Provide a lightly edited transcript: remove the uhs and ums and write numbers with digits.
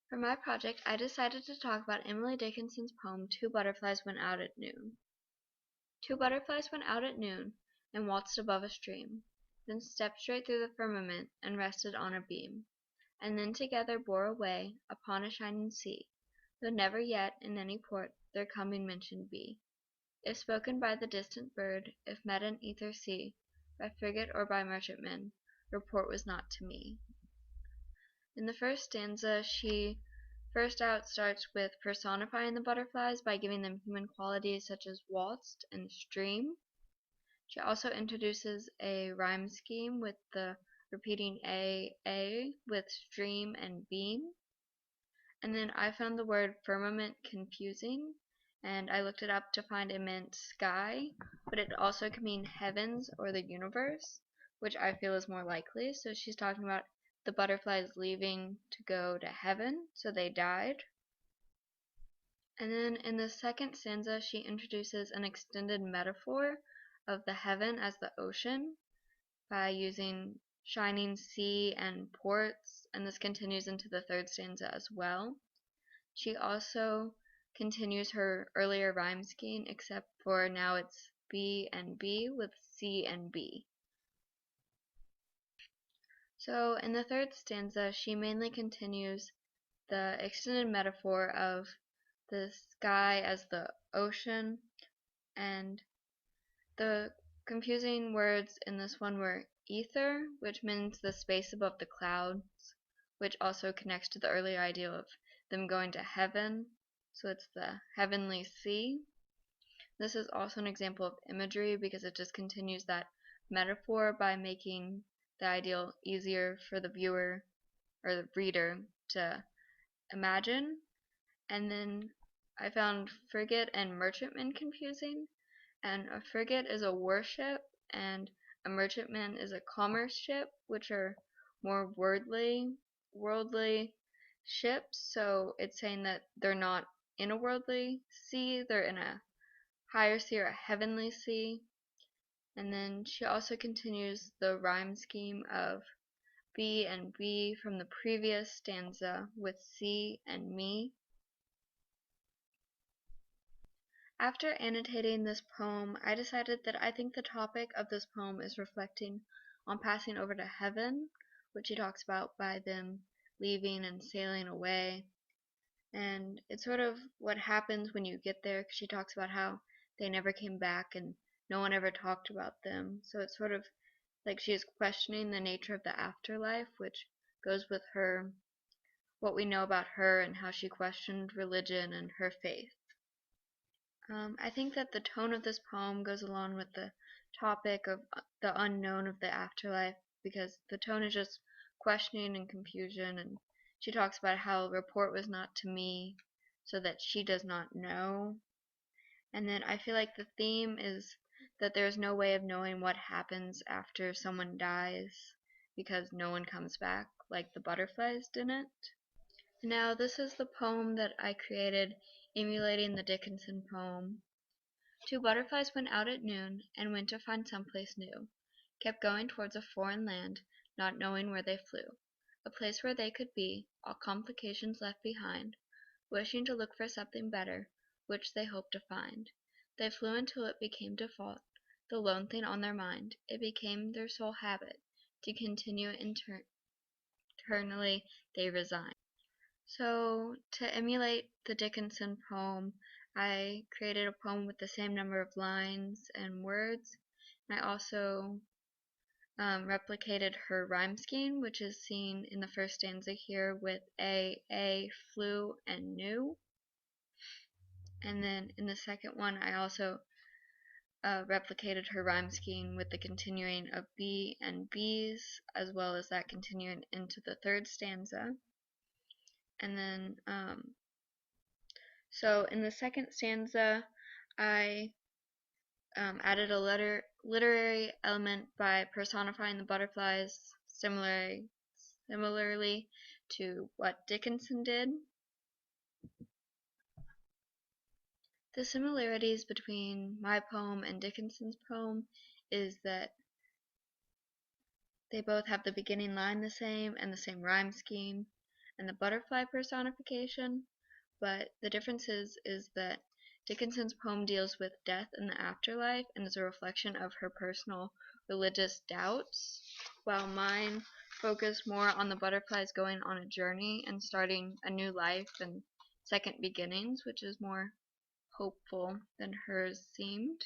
For my project, I decided to talk about Emily Dickinson's poem, Two Butterflies Went Out at Noon. Two butterflies went out at noon, and waltzed above a stream, then stepped straight through the firmament, and rested on a beam, and then together bore away upon a shining sea, though never yet in any port their coming mentioned be. If spoken by the distant bird, if met in ether sea, by frigate or by merchantman, report was not to me. In the first stanza, she first out starts with personifying the butterflies by giving them human qualities such as waltzed and stream. She also introduces a rhyme scheme with the repeating a with stream and beam. And then I found the word firmament confusing, and I looked it up to find it meant sky, but it also can mean heavens or the universe, which I feel is more likely. So she's talking about the butterflies leaving to go to heaven, so they died. And then in the second stanza, she introduces an extended metaphor of the heaven as the ocean by using shining sea and ports, and this continues into the third stanza as well. She also continues her earlier rhyme scheme, except for now it's B and B with C and B. So in the third stanza, she mainly continues the extended metaphor of the sky as the ocean, and the confusing words in this one were ether, which means the space above the clouds, which also connects to the earlier idea of them going to heaven, so it's the heavenly sea. This is also an example of imagery because it just continues that metaphor by making the ideal easier for the viewer or the reader to imagine. And then I found frigate and merchantman confusing, and a frigate is a warship and a merchantman is a commerce ship, which are more worldly ships. So it's saying that they're not in a worldly sea, they're in a higher sea or a heavenly sea. And then she also continues the rhyme scheme of B and B from the previous stanza with C and me. After annotating this poem, I decided that I think the topic of this poem is reflecting on passing over to heaven, which he talks about by them leaving and sailing away. And it's sort of what happens when you get there, because she talks about how they never came back and no one ever talked about them. So it's sort of like she is questioning the nature of the afterlife, which goes with her, what we know about her and how she questioned religion and her faith. I think that the tone of this poem goes along with the topic of the unknown of the afterlife, because the tone is just questioning and confusion, and she talks about how report was not to me, so that she does not know. And then I feel like the theme is that there's no way of knowing what happens after someone dies, because no one comes back, like the butterflies didn't. Now, this is the poem that I created emulating the Dickinson poem. Two butterflies went out at noon, and went to find some place new. Kept going towards a foreign land, not knowing where they flew. A place where they could be, all complications left behind, wishing to look for something better, which they hoped to find. They flew until it became default, the lone thing on their mind. It became their sole habit, to continue eternally they resigned. So, to emulate the Dickinson poem, I created a poem with the same number of lines and words. And I also replicated her rhyme scheme, which is seen in the first stanza here with a, flew, and knew. And then in the second one, I also replicated her rhyme scheme with the continuing of B and B's, as well as that continuing into the third stanza. And then so in the second stanza, I added a literary element by personifying the butterflies similarly to what Dickinson did. The similarities between my poem and Dickinson's poem is that they both have the beginning line the same and the same rhyme scheme, and the butterfly personification, but the difference is that Dickinson's poem deals with death and the afterlife and is a reflection of her personal religious doubts, while mine focus more on the butterflies going on a journey and starting a new life and second beginnings, which is more hopeful than hers seemed.